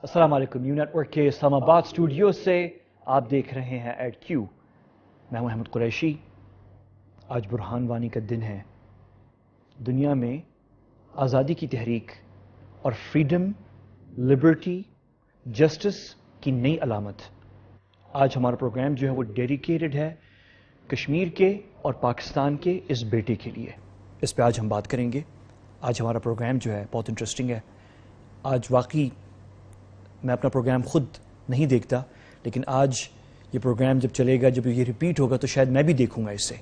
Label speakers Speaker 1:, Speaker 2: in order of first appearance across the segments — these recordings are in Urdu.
Speaker 1: السلام علیکم. نیو نیٹ ورک کے اسلام آباد اسٹوڈیو سے آپ دیکھ رہے ہیں ایڈ کیو. میں ہوں احمد قریشی. آج برہان وانی کا دن ہے. دنیا میں آزادی کی تحریک اور فریڈم، لبرٹی، جسٹس کی نئی علامت. آج ہمارا پروگرام جو ہے وہ ڈیڈیکیٹڈ ہے کشمیر کے اور پاکستان کے اس بیٹے کے لیے. اس پہ آج ہم بات کریں گے. آج ہمارا پروگرام جو ہے بہت انٹرسٹنگ ہے. آج واقعی میں اپنا پروگرام خود نہیں دیکھتا، لیکن آج یہ پروگرام جب چلے گا، جب یہ ریپیٹ ہوگا تو شاید میں بھی دیکھوں گا اس سے.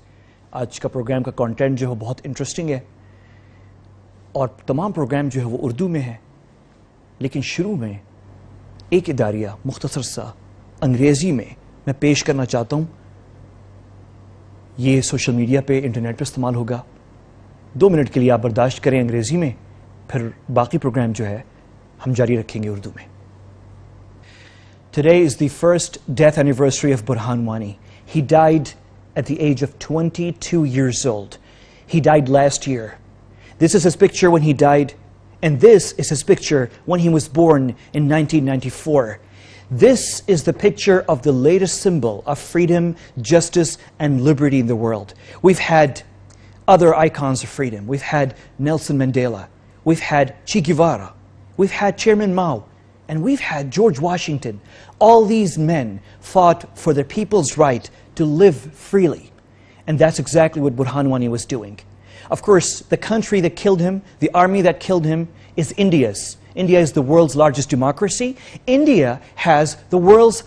Speaker 1: آج کا پروگرام کا کانٹینٹ جو ہے بہت انٹرسٹنگ ہے اور تمام پروگرام جو ہے وہ اردو میں ہے. لیکن شروع میں ایک اداریہ مختصر سا انگریزی میں پیش کرنا چاہتا ہوں. یہ سوشل میڈیا پہ، انٹرنیٹ پہ استعمال ہوگا. 2 منٹ کے لیے آپ برداشت کریں انگریزی میں، پھر باقی پروگرام جو ہے ہم جاری رکھیں گے اردو میں. Today is the first death anniversary of Burhan Wani. He died at the age of 22 years old. He died last year. This is his picture when he died, and this is his picture when he was born in 1994. This is the picture of the latest symbol of freedom, justice, and liberty in the world. We've had other icons of freedom. We've had Nelson Mandela. We've had Che Guevara. We've had Chairman Mao. And we've had George Washington. All these men fought for their people's right to live freely. And that's exactly what Burhan Wani was doing. Of course, the country that killed him, the army that killed him, is India's. India is the world's largest democracy. India has the world's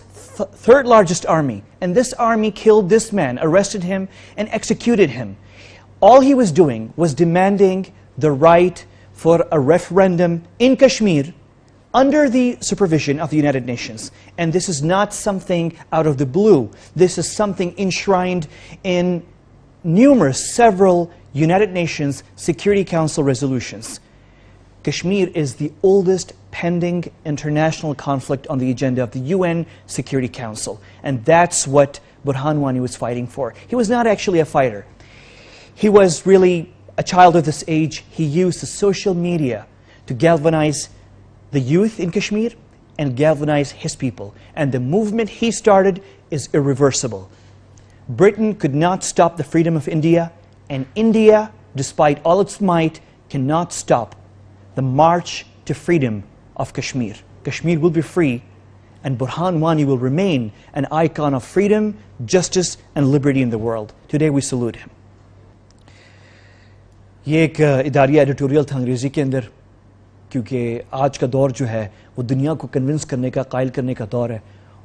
Speaker 1: third largest army. And this army killed this man, arrested him, and executed him. All he was doing was demanding the right for a referendum in Kashmir under the supervision of the United Nations. And this is not something out of the blue. This is something enshrined in several United Nations Security Council resolutions. Kashmir is the oldest pending international conflict on the agenda of the UN Security Council. And that's what Burhan Wani was fighting for. He was not actually a fighter. He was really a child of this age. He used the social media to galvanize the youth in Kashmir and galvanize his people. And the movement he started is irreversible. Britain could not stop the freedom of India, and India, despite all its might, cannot stop the march to freedom of Kashmir. Kashmir will be free, and Burhan Wani will remain an icon of freedom, justice, and liberty in the world. Today we salute him. یہ ایک اداریہ ایڈیٹوریل تھا انگریزی کے اندر، کیونکہ آج کا دور جو ہے وہ دنیا کو کنونس کرنے کا، قائل کرنے کا دور ہے،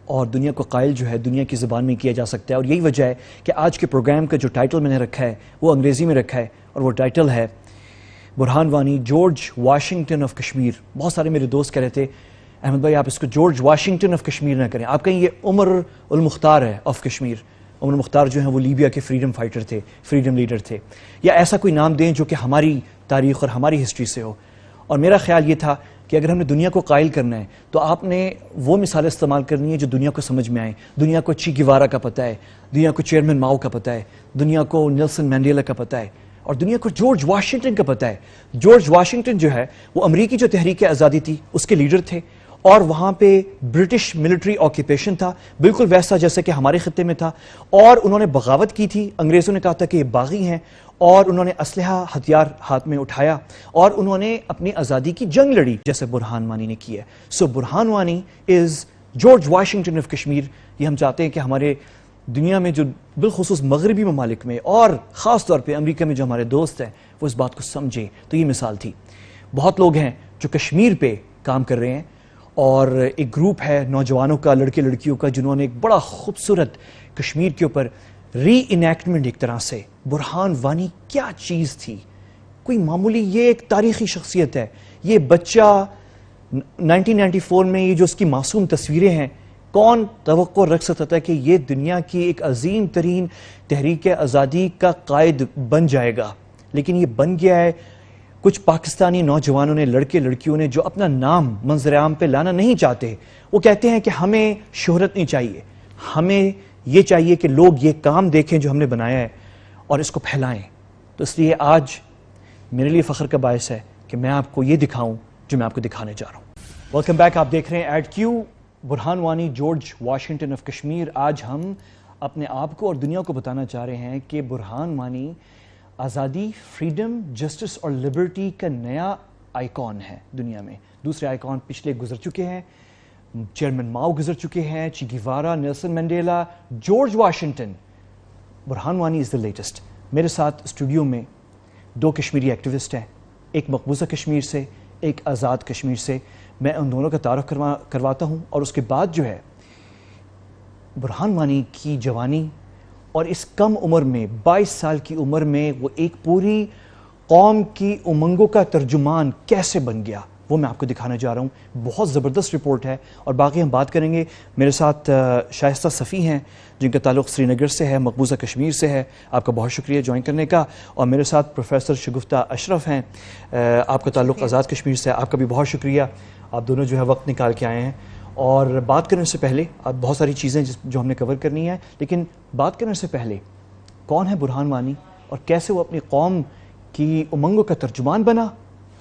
Speaker 1: اور دنیا کو قائل جو ہے دنیا کی زبان میں کیا جا سکتا ہے. اور یہی وجہ ہے کہ آج کے پروگرام کا جو ٹائٹل میں نے رکھا ہے وہ انگریزی میں رکھا ہے، اور وہ ٹائٹل ہے برہان Wani George Washington of Kashmir. بہت سارے میرے دوست کہہ رہے تھے احمد بھائی آپ اس کو جارج واشنگٹن آف کشمیر نہ کریں، آپ کہیں یہ عمر المختار ہے آف کشمیر. عمر مختار جو ہیں وہ لیبیا کے فریڈم فائٹر تھے، فریڈم لیڈر تھے. یا ایسا کوئی نام دیں جو کہ ہماری تاریخ اور ہماری ہسٹری سے ہو. اور میرا خیال یہ تھا کہ اگر ہم نے دنیا کو قائل کرنا ہے تو آپ نے وہ مثالیں استعمال کرنی ہے جو دنیا کو سمجھ میں آئیں. دنیا کو چی گیوارا کا پتہ ہے، دنیا کو چیئرمین ماؤ کا پتہ ہے، دنیا کو نیلسن مینڈیلا کا پتہ ہے، اور دنیا کو جارج واشنگٹن کا پتہ ہے. جارج واشنگٹن جو ہے وہ امریکی جو تحریک آزادی تھی اس کے لیڈر تھے، اور وہاں پہ برٹش ملٹری آکیپیشن تھا، بالکل ویسا جیسے کہ ہمارے خطے میں تھا. اور انہوں نے بغاوت کی تھی. انگریزوں نے کہا تھا کہ یہ باغی ہیں، اور انہوں نے اسلحہ ہتھیار ہاتھ میں اٹھایا اور انہوں نے اپنی آزادی کی جنگ لڑی جیسے برہان وانی نے کی ہے. سو برہان وانی از جارج واشنگٹن آف کشمیر. یہ ہم چاہتے ہیں کہ ہمارے دنیا میں جو بالخصوص مغربی ممالک میں اور خاص طور پہ امریکہ میں جو ہمارے دوست ہیں وہ اس بات کو سمجھیں. تو یہ مثال تھی. بہت لوگ ہیں جو کشمیر پہ کام کر رہے ہیں، اور ایک گروپ ہے نوجوانوں کا، لڑکے لڑکیوں کا، جنہوں نے ایک بڑا خوبصورت کشمیر کے اوپر ری انیکٹمنٹ ایک طرح سے. برہان وانی کیا چیز تھی، کوئی معمولی، یہ ایک تاریخی شخصیت ہے. یہ بچہ 1994 میں یہ جو اس کی معصوم تصویریں ہیں، کون توقع رکھ سکتا تھا کہ یہ دنیا کی ایک عظیم ترین تحریک آزادی کا قائد بن جائے گا. لیکن یہ بن گیا ہے. کچھ پاکستانی نوجوانوں نے، لڑکے لڑکیوں نے، جو اپنا نام منظر عام پہ لانا نہیں چاہتے، وہ کہتے ہیں کہ ہمیں شہرت نہیں چاہیے، ہمیں یہ چاہیے کہ لوگ یہ کام دیکھیں جو ہم نے بنایا ہے اور اس کو پھیلائیں. تو اس لیے آج میرے لیے فخر کا باعث ہے کہ میں آپ کو یہ دکھاؤں جو میں آپ کو دکھانے جا رہا ہوں. Welcome back. آپ دیکھ رہے ہیں ایڈ کیو. Burhan Wani George Washington of Kashmir. آج ہم اپنے آپ کو اور دنیا کو بتانا چاہ رہے ہیں کہ برہان وانی آزادی، فریڈم، جسٹس اور لبرٹی کا نیا آئیکن ہے دنیا میں. دوسرے آئیکن پچھلے گزر چکے ہیں. چیئرمین ماؤ گزر چکے ہیں، Che Guevara, Nelson Mandela, George Washington. Burhan Wani is the latest. میرے ساتھ اسٹوڈیو میں دو کشمیری ایکٹیوسٹ ہیں، ایک مقبوضہ کشمیر سے، ایک آزاد کشمیر سے. میں ان دونوں کا تعارف کرواتا ہوں اور اس کے بعد جو ہے برہان وانی کی جوانی اور اس کم عمر میں 22 سال کی عمر میں وہ ایک پوری قوم کی امنگوں کا ترجمان کیسے بن گیا، وہ میں آپ کو دکھانے جا رہا ہوں. بہت زبردست رپورٹ ہے اور باقی ہم بات کریں گے. میرے ساتھ شائستہ صفی ہیں جن کا تعلق سری نگر سے ہے، مقبوضہ کشمیر سے ہے. آپ کا بہت شکریہ جوائن کرنے کا. اور میرے ساتھ پروفیسر شگفتہ اشرف ہیں، آپ کا تعلق آزاد کشمیر سے ہے. آپ کا بھی بہت شکریہ، آپ دونوں جو ہے وقت نکال کے آئے ہیں. اور بات کرنے سے پہلے اب بہت ساری چیزیں جو ہم نے کور کرنی ہے، لیکن بات کرنے سے پہلے کون ہے برہان وانی اور کیسے وہ اپنی قوم کی امنگوں کا ترجمان بنا،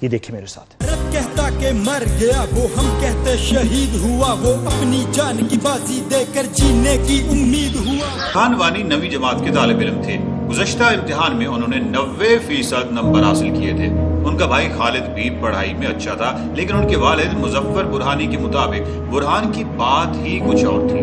Speaker 1: یہ دیکھیں میرے ساتھ.
Speaker 2: کہتا کہ مر گیا وہ، ہم کہتے شہید ہوا وہ، اپنی جان کی بازی دے کر جینے کی امید ہوا.
Speaker 3: برہان وانی 9ویں جماعت کے طالب علم تھے. گزشتہ امتحان میں انہوں نے 90% نمبر حاصل کیے تھے. ان کا بھائی خالد بھی پڑھائی میں اچھا تھا، لیکن ان کے والد مظفر برہانی کے مطابق برہان کی بات ہی کچھ اور تھی.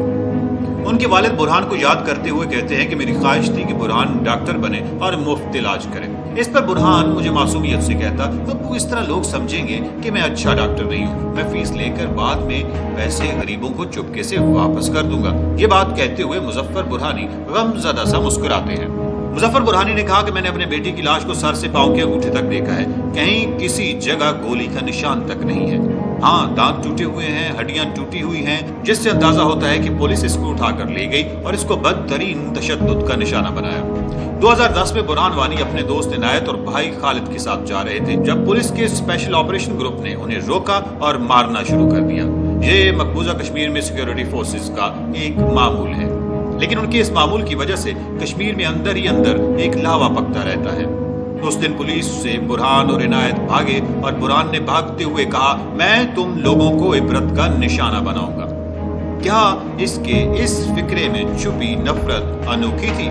Speaker 3: ان کے والد برہان کو یاد کرتے ہوئے کہتے ہیں کہ میری خواہش تھی کہ برہان ڈاکٹر بنے اور مفت علاج کرے. اس پر برہان مجھے معصومیت سے کہتا، ابو اس طرح لوگ سمجھیں گے کہ میں اچھا ڈاکٹر نہیں ہوں، میں فیس لے کر بعد میں پیسے غریبوں کو چپکے سے واپس کر دوں گا. یہ بات کہتے ہوئے مظفر برہانی غم زدہ سا مسکراتے ہیں. مظفر برہانی نے کہا کہ میں نے اپنے بیٹی کی لاش کو سر سے پاؤں کے انگوٹھے تک دیکھا ہے، کہیں کسی جگہ گولی کا نشان تک نہیں ہے. ہاں، دانت ٹوٹے ہوئے ہیں، ہڈیاں ٹوٹی ہوئی ہیں، جس سے اندازہ ہوتا ہے کہ پولیس اس کو اٹھا کر لے گئی اور اس کو بدترین تشدد کا نشانہ بنایا. 2010 میں برہان وانی اپنے دوست عنایت اور بھائی خالد کے ساتھ جا رہے تھے جب پولیس کے اسپیشل آپریشن گروپ نے انہیں روکا اور مارنا شروع کر دیا. یہ مقبوضہ کشمیر میں سیکیورٹی فورسز کا ایک معمول ہے، لیکن ان کے اس معمول کی وجہ سے کشمیر میں اندر ہی اندر ایک لاوا پکتا رہتا ہے. اس دن پولیس سے برہان اور عنایت بھاگے اور برہان نے بھاگتے ہوئے کہا، میں تم لوگوں کو عبرت کا نشانہ بناؤں گا. کیا اس کے اس فکرے میں چھپی نفرت انوکھی تھی؟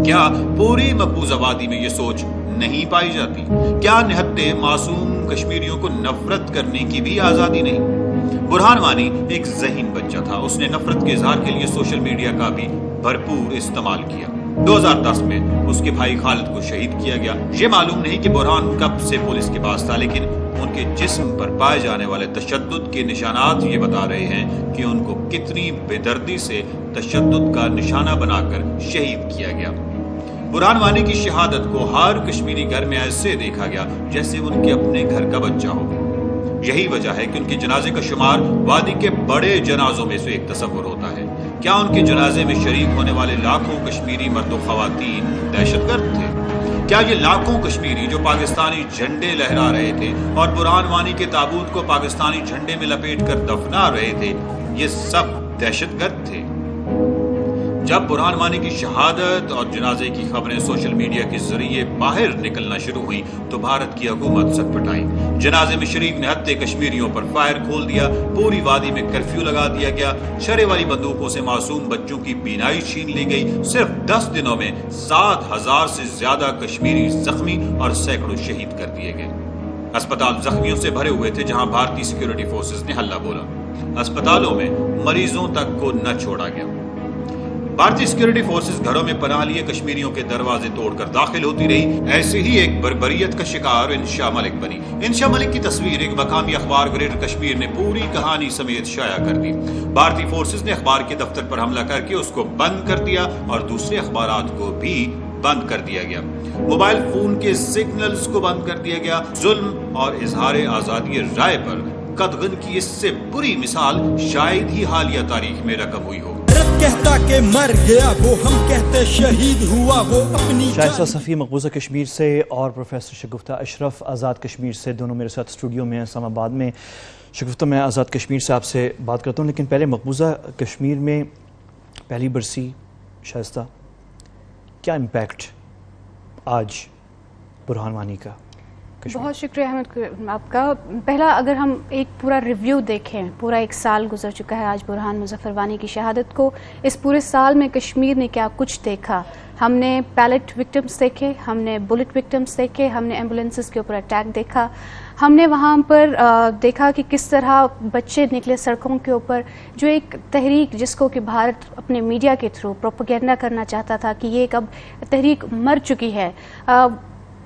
Speaker 3: کیا پوری مقبوضہ وادی میں یہ سوچ نہیں پائی جاتی؟ کیا نہتے معصوم کشمیریوں کو نفرت کرنے کی بھی آزادی نہیں؟ برہان وانی ایک ذہین بچہ تھا. اس نے نفرت کے اظہار کے لیے سوشل میڈیا کا بھی بھرپور استعمال کیا. 2010 میں اس کے بھائی خالد کو شہید کیا گیا. یہ معلوم نہیں کہ برہان کب سے پولیس کے پاس تھا، لیکن ان کے جسم پر پائے جانے والے تشدد کے نشانات یہ بتا رہے ہیں کہ ان کو کتنی بے دردی سے تشدد کا نشانہ بنا کر شہید کیا گیا. برہان وانی کی شہادت کو ہر کشمیری گھر میں ایسے دیکھا گیا جیسے ان کے اپنے گھر کا بچہ ہو. یہی وجہ ہے کہ ان کے جنازے کا شمار وادی کے بڑے جنازوں میں سے ایک تصور ہوتا ہے. کیا ان کے جنازے میں شریک ہونے والے لاکھوں کشمیری مرد و خواتین دہشت گرد تھے؟ کیا یہ لاکھوں کشمیری جو پاکستانی جھنڈے لہرا رہے تھے اور برہان وانی کے تابوت کو پاکستانی جھنڈے میں لپیٹ کر دفنا رہے تھے، یہ سب دہشت گرد تھے؟ جب برہان وانی کی شہادت اور جنازے کی خبریں سوشل میڈیا کے ذریعے باہر نکلنا شروع ہوئی تو بھارت کی حکومت سٹپٹائی. جنازے میں شریک نہتے کشمیریوں پر فائر کھول دیا، پوری وادی میں کرفیو لگا دیا گیا، شرے والی بندوقوں سے معصوم بچوں کی بینائی چھین لی گئی. صرف 10 دنوں میں 7,000 سے زیادہ کشمیری زخمی اور سینکڑوں شہید کر دیے گئے. اسپتال زخمیوں سے بھرے ہوئے تھے جہاں بھارتی سیکیورٹی فورسز نے حلہ بولا. اسپتالوں میں مریضوں تک کو نہ چھوڑا گیا. بھارتی سیکیورٹی فورسز گھروں میں پناہ لیے کشمیریوں کے دروازے توڑ کر داخل ہوتی رہی. ایسے ہی ایک بربریت کا شکار انشا ملک بنی. انشا ملک کی تصویر ایک مقامی اخبار گریٹر کشمیر نے پوری کہانی سمیت شائع کر دی. بھارتی فورسز نے اخبار کے دفتر پر حملہ کر کے اس کو بند کر دیا اور دوسرے اخبارات کو بھی بند کر دیا گیا. موبائل فون کے سگنلز کو بند کر دیا گیا. ظلم اور اظہار آزادی رائے پر قدغن کی اس سے بری مثال شاید ہی حالیہ تاریخ میں رقم ہوئی ہو.
Speaker 2: کہتا کہ مر گیا وہ، ہم کہتے شہید ہوا وہ، اپنی
Speaker 1: شائستہ صفی مقبوضہ کشمیر سے اور پروفیسر شگفتہ اشرف آزاد کشمیر سے، دونوں میرے ساتھ اسٹوڈیو میں ہیں اسلام آباد میں. شگفتہ، میں آزاد کشمیر سے آپ سے بات کرتا ہوں، لیکن پہلے مقبوضہ کشمیر میں پہلی برسی شائستہ، کیا امپیکٹ آج برہان وانی کا کشمیر؟
Speaker 4: بہت شکریہ احمد آپ کا. پہلا اگر ہم ایک پورا ریویو دیکھیں، پورا ایک سال گزر چکا ہے آج برہان مظفر وانی کی شہادت کو. اس پورے سال میں کشمیر نے کیا کچھ دیکھا. ہم نے پیلٹ وکٹمز دیکھے، ہم نے بلٹ وکٹمز دیکھے، ہم نے ایمبولینسز کے اوپر اٹیک دیکھا، ہم نے وہاں پر دیکھا کہ کس طرح بچے نکلے سڑکوں کے اوپر، جو ایک تحریک جس کو کہ بھارت اپنے میڈیا کے تھرو پروپیگنڈا کرنا چاہتا تھا کہ یہ ایک اب تحریک مر چکی ہے.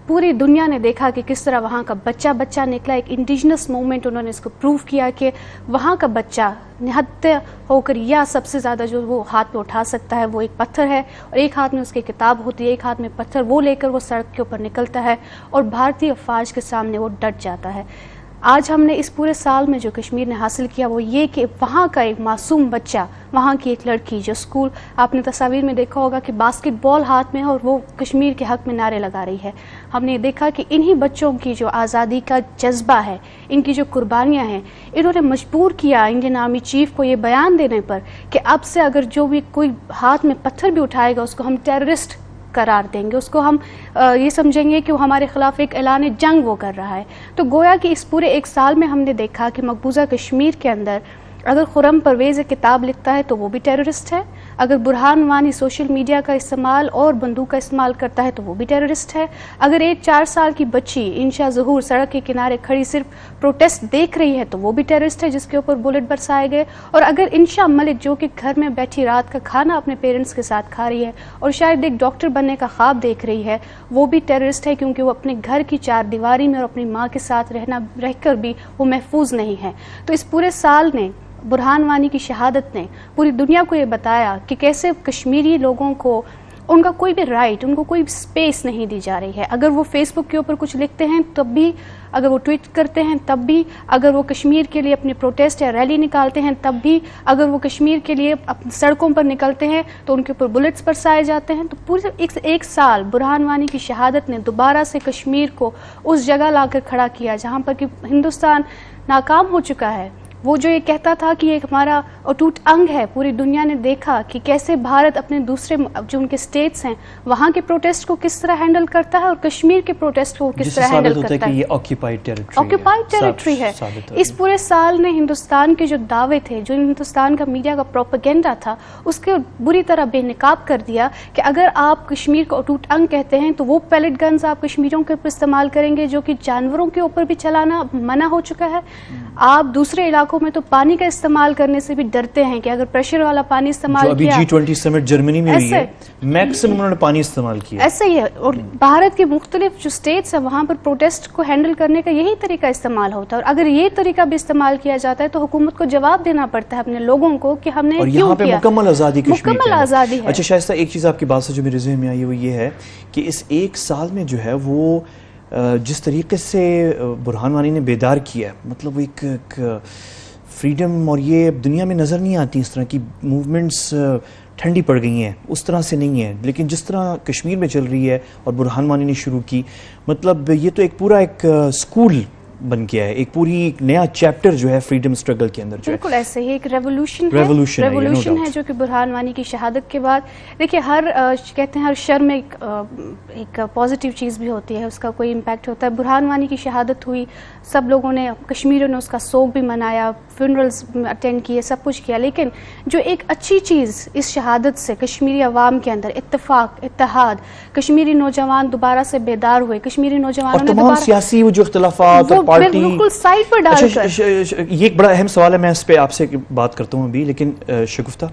Speaker 4: پوری دنیا نے دیکھا کہ کس طرح وہاں کا بچہ نکلا. ایک انڈیجنس موومنٹ انہوں نے اس کو پروف کیا کہ وہاں کا بچہ نہتے ہو کر یا سب سے زیادہ جو وہ ہاتھ میں اٹھا سکتا ہے وہ ایک پتھر ہے، اور ایک ہاتھ میں اس کی کتاب ہوتی ہے، ایک ہاتھ میں پتھر، وہ لے کر وہ سڑک کے اوپر نکلتا ہے اور بھارتی افواج کے سامنے وہ ڈٹ جاتا ہے. آج ہم نے اس پورے سال میں جو کشمیر نے حاصل کیا وہ یہ کہ وہاں کا ایک معصوم بچہ، وہاں کی ایک لڑکی جو اسکول، آپ نے تصاویر میں دیکھا ہوگا کہ باسکٹ بال ہاتھ میں ہے اور وہ کشمیر کے حق میں نعرے لگا رہی ہے. ہم نے دیکھا کہ انہی بچوں کی جو آزادی کا جذبہ ہے، ان کی جو قربانیاں ہیں، انہوں نے مجبور کیا انڈین آرمی چیف کو یہ بیان دینے پر کہ اب سے اگر جو بھی کوئی ہاتھ میں پتھر بھی اٹھائے گا اس کو ہم ٹیررسٹ قرار دیں گے، اس کو ہم یہ سمجھیں گے کہ وہ ہمارے خلاف ایک اعلان جنگ وہ کر رہا ہے. تو گویا کہ اس پورے ایک سال میں ہم نے دیکھا کہ مقبوضہ کشمیر کے اندر اگر خرم پرویز کتاب لکھتا ہے تو وہ بھی ٹیررسٹ ہے، اگر برہان وانی سوشل میڈیا کا استعمال اور بندوق کا استعمال کرتا ہے تو وہ بھی ٹیررسٹ ہے، اگر ایک 4 سال کی بچی انشا ظہور سڑک کے کنارے کھڑی صرف پروٹیسٹ دیکھ رہی ہے تو وہ بھی ٹیررسٹ ہے جس کے اوپر بلٹ برسائے گئے، اور اگر انشا ملک جو کہ گھر میں بیٹھی رات کا کھانا اپنے پیرنٹس کے ساتھ کھا رہی ہے اور شاید ایک ڈاکٹر بننے کا خواب دیکھ رہی ہے، وہ بھی ٹیررسٹ ہے کیونکہ وہ اپنے گھر کی 4 دیواری میں اور اپنی ماں کے ساتھ رہ کر بھی وہ محفوظ نہیں ہے. تو اس پورے سال نے، برہان وانی کی شہادت نے پوری دنیا کو یہ بتایا کہ کیسے کشمیری لوگوں کو ان کا کوئی بھی رائٹ، ان کو کوئی سپیس نہیں دی جا رہی ہے. اگر وہ فیس بک کے اوپر کچھ لکھتے ہیں تب بھی، اگر وہ ٹویٹ کرتے ہیں تب بھی، اگر وہ کشمیر کے لیے اپنی پروٹیسٹ یا ریلی نکالتے ہیں تب بھی، اگر وہ کشمیر کے لیے سڑکوں پر نکلتے ہیں تو ان کے اوپر بلٹس برسائے جاتے ہیں. تو پورے ایک سال برہان وانی کی شہادت نے دوبارہ سے کشمیر کو اس جگہ لا کر کھڑا کیا جہاں پر کہ ہندوستان ناکام ہو چکا ہے. وہ جو یہ کہتا تھا کہ یہ ہمارا اٹوٹ انگ ہے، پوری دنیا نے دیکھا کہ کیسے بھارت اپنے دوسرے جو ان کے سٹیٹس ہیں وہاں کے پروٹیسٹ کو کس طرح ہینڈل کرتا ہے اور کشمیر کے پروٹیسٹ کو کس طرح ہینڈل کرتا ہے.
Speaker 1: یہ آکیپائیڈ
Speaker 4: ٹیریٹری ہے. اس پورے سال نے ہندوستان کے جو دعوے تھے، جو ہندوستان کا میڈیا کا پروپیگنڈا تھا، اس کے بری طرح بے نقاب کر دیا کہ اگر آپ کشمیر کو اٹوٹ انگ کہتے ہیں تو وہ پیلٹ گنز آپ کشمیریوں کے اوپر استعمال کریں گے جو کہ جانوروں کے اوپر بھی چلانا منع ہو چکا ہے. آپ دوسرے علاقوں میں تو پانی کا استعمال کرنے سے بھی ڈرتے ہیں کہ اگر پریشر والا پانی استعمال کیا،
Speaker 1: ابھی G20 سمٹ جرمنی میں ہوئی ہے، میکسیمم انہوں نے پانی استعمال کیا.
Speaker 4: ایسا ہی ہے. اور بھارت کے مختلف جو سٹیٹس ہیں وہاں پر پروٹیسٹ کو ہینڈل کرنے کا یہی طریقہ استعمال ہوتا ہے، اور اگر یہ طریقہ بھی استعمال کیا جاتا ہے تو حکومت کو جواب دینا پڑتا ہے اپنے لوگوں کو کہ ہم نے کیوں کیا.
Speaker 1: اور یہاں پہ مکمل آزادی کشمیر کے
Speaker 4: مکمل آزادی ہے.
Speaker 1: اچھا شائستہ، ایک چیز آپ کی بات سے جو میرے ذہن میں آئی وہ یہ ہے کہ اس ایک سال میں جو ہے وہ جس طریقے سے برہان وانی نے بیدار کیا ہے، مطلب وہ ایک فریڈم، اور یہ دنیا میں نظر نہیں آتی اس طرح کی موومنٹس، ٹھنڈی پڑ گئی ہیں، اس طرح سے نہیں ہیں، لیکن جس طرح کشمیر میں چل رہی ہے اور برہان وانی نے شروع کی، مطلب یہ تو ایک پورا ایک اسکول بن گیا ہے، ایک پوری ایک نیا چیپٹر جو ہے فریڈم سٹرگل کے اندر جو ہے.
Speaker 4: بالکل ایسے ہی ایک ریولوشن ہے جو کہ برہان وانی کی شہادت کے بعد. دیکھیے کہتے ہیں ہر شر میں ایک پازیٹیو چیز بھی ہوتی ہے، اس کا کوئی امپیکٹ ہوتا ہے. برہان وانی کی شہادت ہوئی، سب لوگوں نے، کشمیریوں نے اس کا سوگ بھی منایا، فنرلز اٹینڈ کیے، سب کچھ کیا. لیکن جو ایک اچھی چیز اس شہادت سے کشمیری عوام کے اندر اتفاق، اتحاد، کشمیری نوجوان دوبارہ سے بیدار ہوئے، کشمیری نوجوانوں نے
Speaker 1: تمام سیاسی جو اختلافات اور پارٹی
Speaker 4: بالکل سائڈ پر ڈال کر.
Speaker 1: یہ ایک بڑا اہم سوال ہے، میں اس پہ آپ سے بات کرتا ہوں ابھی، لیکن شگفتہ،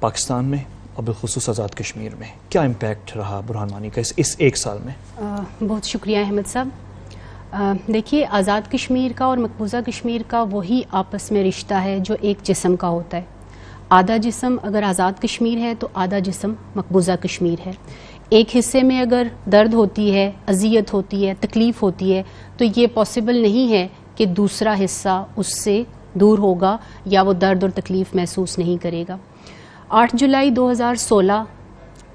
Speaker 1: پاکستان میں اور بالخصوص آزاد کشمیر میں کیا امپیکٹ رہا برہان وانی کا اس ایک سال میں؟
Speaker 5: بہت شکریہ احمد صاحب. دیکھیے، آزاد کشمیر کا اور مقبوضہ کشمیر کا وہی آپس میں رشتہ ہے جو ایک جسم کا ہوتا ہے. آدھا جسم اگر آزاد کشمیر ہے تو آدھا جسم مقبوضہ کشمیر ہے. ایک حصے میں اگر درد ہوتی ہے، اذیت ہوتی ہے، تکلیف ہوتی ہے تو یہ پاسبل نہیں ہے کہ دوسرا حصہ اس سے دور ہوگا یا وہ درد اور تکلیف محسوس نہیں کرے گا. 8 جولائی 2016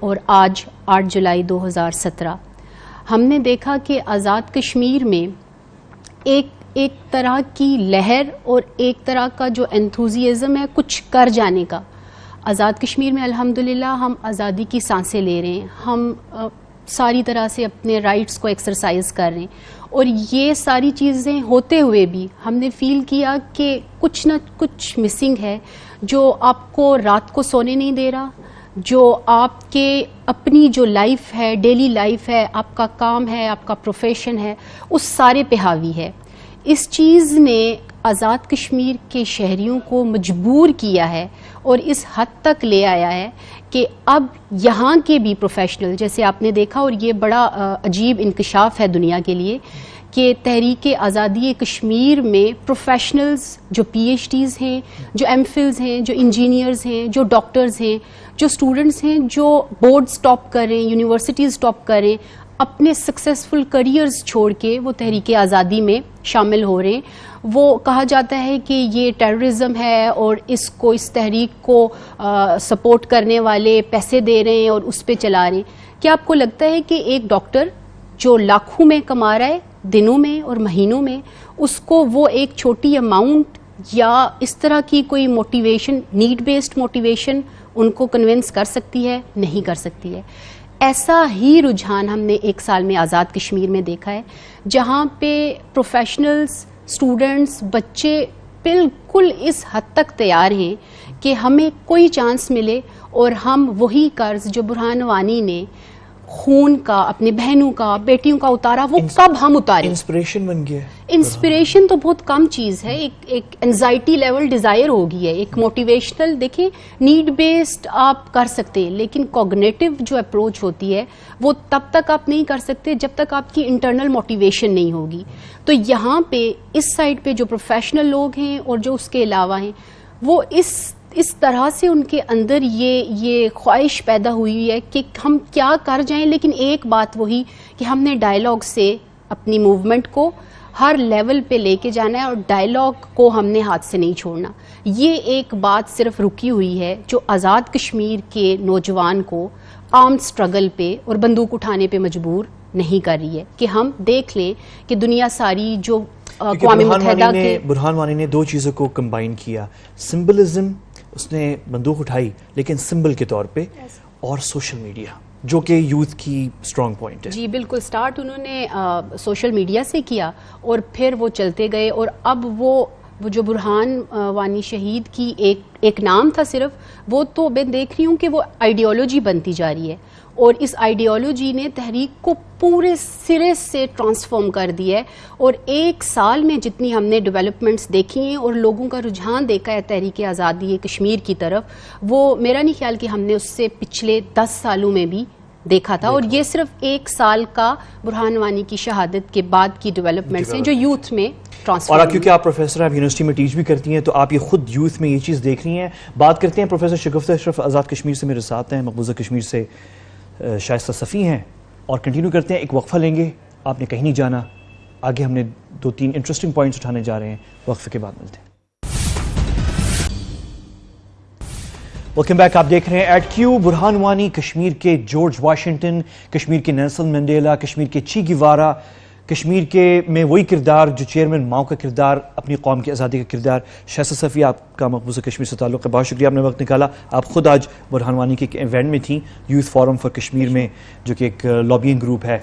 Speaker 5: اور آج 8 جولائی 2017 ہم نے دیکھا کہ آزاد کشمیر میں ایک طرح کی لہر اور ایک طرح کا جو انتھوزیازم ہے کچھ کر جانے کا. آزاد کشمیر میں الحمدللہ ہم آزادی کی سانسیں لے رہے ہیں. ہم ساری طرح سے اپنے رائٹس کو ایکسرسائز کر رہے ہیں. اور یہ ساری چیزیں ہوتے ہوئے بھی ہم نے فیل کیا کہ کچھ نہ کچھ مسنگ ہے جو آپ کو رات کو سونے نہیں دے رہا, جو آپ کے اپنی جو لائف ہے, ڈیلی لائف ہے, آپ کا کام ہے, آپ کا پروفیشن ہے, اس سارے پہ حاوی ہے. اس چیز نے آزاد کشمیر کے شہریوں کو مجبور کیا ہے اور اس حد تک لے آیا ہے کہ اب یہاں کے بھی پروفیشنل, جیسے آپ نے دیکھا, اور یہ بڑا عجیب انکشاف ہے دنیا کے لیے, کہ تحریک آزادی کشمیر میں پروفیشنلز جو پی ایچ ڈیز ہیں, جو ایم فلز ہیں, جو انجینئرز ہیں, جو ڈاکٹرز ہیں, جو اسٹوڈنٹس ہیں, جو بورڈز ٹاپ کر رہے ہیں, یونیورسٹیز ٹاپ کر رہے ہیں, اپنے سکسیسفل کریئرز چھوڑ کے وہ تحریک آزادی میں شامل ہو رہے ہیں. وہ کہا جاتا ہے کہ یہ ٹیررزم ہے اور اس تحریک کو سپورٹ کرنے والے پیسے دے رہے ہیں اور اس پہ چلا رہے ہیں. کیا آپ کو لگتا ہے کہ ایک ڈاکٹر جو لاکھوں میں کما رہا ہے دنوں میں اور مہینوں میں, اس کو وہ ایک چھوٹی اماؤنٹ یا اس طرح کی کوئی motivation, need based motivation in کو کنونس کر سکتی ہے؟ نہیں کر سکتی ہے. ایسا ہی رجحان ہم نے ایک سال میں آزاد کشمیر میں دیکھا ہے, جہاں پہ پروفیشنلز, اسٹوڈنٹس, بچے بالکل اس حد تک تیار ہیں کہ ہمیں کوئی چانس ملے اور ہم وہی قرض جو برہان وانی نے خون کا, اپنے بہنوں کا, بیٹیوں کا اتارا, وہ کب ہم اتاریں.
Speaker 1: انسپریشن بن گیا.
Speaker 5: انسپریشن تو بہت کم چیز ہے, ایک انزائٹی لیول ڈیزائر ہو گئی ہے. ایک موٹیویشنل, دیکھیں نیڈ بیسڈ آپ کر سکتے ہیں, لیکن کوگنیٹو جو اپروچ ہوتی ہے وہ تب تک آپ نہیں کر سکتے جب تک آپ کی انٹرنل موٹیویشن نہیں ہوگی. تو یہاں پہ اس سائڈ پہ جو پروفیشنل لوگ ہیں اور جو اس کے علاوہ ہیں, وہ اس طرح سے ان کے اندر یہ خواہش پیدا ہوئی ہے کہ ہم کیا کر جائیں, لیکن ایک بات وہی کہ ہم نے ڈائیلاگ سے اپنی موومنٹ کو ہر لیول پہ لے کے جانا ہے اور ڈائیلاگ کو ہم نے ہاتھ سے نہیں چھوڑنا. یہ ایک بات صرف رکی ہوئی ہے جو آزاد کشمیر کے نوجوان کو آرمڈ سٹرگل پہ اور بندوق اٹھانے پہ مجبور نہیں کر رہی ہے. کہ ہم دیکھ لیں کہ دنیا ساری جو اقوام متحدہ کے
Speaker 1: برہان وانی نے دو چیزوں کو کمبائن کیا, سمبلزم, اس نے بندوق اٹھائی لیکن سمبل کے طور پہ, اور سوشل میڈیا جو کہ یوتھ کی اسٹرانگ پوائنٹ ہے.
Speaker 5: جی بالکل, سٹارٹ انہوں نے سوشل میڈیا سے کیا اور پھر وہ چلتے گئے, اور اب وہ جو برہان وانی شہید کی ایک نام تھا صرف, وہ تو میں دیکھ رہی ہوں کہ وہ آئیڈیالوجی بنتی جا رہی ہے, اور اس آئیڈیالوجی نے تحریک کو پورے سرے سے ٹرانسفارم کر دیا ہے. اور ایک سال میں جتنی ہم نے ڈیولپمنٹس دیکھی ہیں اور لوگوں کا رجحان دیکھا ہے تحریک آزادی کشمیر کی طرف, وہ میرا نہیں خیال کہ ہم نے اس سے پچھلے 10 سالوں میں بھی دیکھا تھا. اور یہ صرف ایک سال کا برہان وانی کی شہادت کے بعد کی ڈیولپمنٹس ہیں جو یوتھ میں ٹرانسفر.
Speaker 1: اور کیونکہ آپ پروفیسر, آپ یونیورسٹی میں ٹیچ بھی کرتی ہیں, تو آپ یہ خود یوتھ میں یہ چیز دیکھ رہی ہیں. بات کرتے ہیں پروفیسر شگفتہ اشرف آزاد کشمیر سے میرے ساتھ ہیں, مقبوضہ کشمیر سے شائستہ صفی ہیں, اور کنٹینیو کرتے ہیں. ایک وقفہ لیں گے, آپ نے کہیں نہیں جانا, آگے ہم نے 2-3 انٹرسٹنگ پوائنٹس اٹھانے جا رہے ہیں. وقفے کے بعد ملتے ہیں. ویلکم بیک, آپ دیکھ رہے ہیں ایٹ کیو. برہان وانی کشمیر کے جارج واشنگٹن, کشمیر کے نیلسن منڈیلا, کشمیر کے چی گیوارا, کشمیر کے میں وہی کردار جو چیئرمین ماؤ کا کردار, اپنی قوم کی آزادی کا کردار. شائستہ صفی, آپ کا مقبوضہ کشمیر سے تعلق ہے, بہت شکریہ آپ نے وقت نکالا. آپ خود آج برہان وانی کے ایک ایونٹ میں تھیں, یوتھ فورم فار کشمیر میں, جو کہ ایک لابینگ گروپ ہے,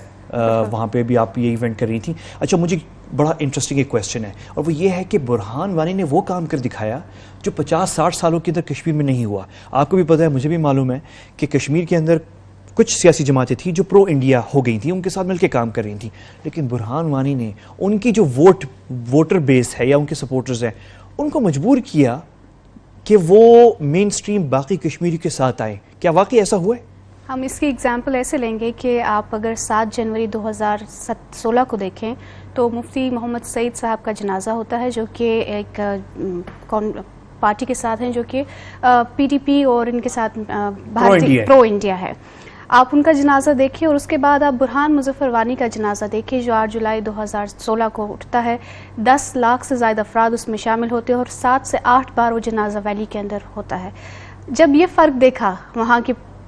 Speaker 1: وہاں پہ بھی آپ یہ ایونٹ کر رہی تھیں. اچھا, مجھے بڑا انٹرسٹنگ ایک کویسچن ہے, اور وہ یہ ہے کہ برہان وانی نے وہ کام کر دکھایا جو 50-60 سالوں کے اندر کشمیر میں نہیں ہوا. آپ کو بھی پتہ ہے, مجھے بھی معلوم ہے کہ کشمیر کے اندر کچھ سیاسی جماعتیں تھیں جو پرو انڈیا ہو گئی تھیں, ان کے ساتھ مل کے کام کر رہی تھیں, لیکن برہان وانی نے ان کی جو ووٹر بیس ہے یا ان کے سپورٹرز ہیں, ان کو مجبور کیا کہ وہ مین اسٹریم باقی کشمیری کے ساتھ آئیں. کیا واقعی ایسا ہوا ہے؟
Speaker 4: ہم اس کی ایگزامپل ایسے لیں گے کہ آپ اگر 7 جنوری 2016 کو دیکھیں تو مفتی محمد سعید صاحب کا جنازہ ہوتا ہے, جو کہ ایک پارٹی کے ساتھ ہیں جو کہ پی ڈی پی اور ان کے ساتھ پرو انڈیا ہے. آپ ان کا جنازہ دیکھیں, اور اس کے بعد آپ برہان مظفر وانی کا جنازہ دیکھیں جو 8 جولائی 2016 کو اٹھتا ہے. 10 لاکھ سے زائد افراد اس میں شامل ہوتے ہیں, اور 7 سے 8 بار وہ جنازہ ویلی کے اندر ہوتا ہے. جب یہ فرق دیکھا وہاں کے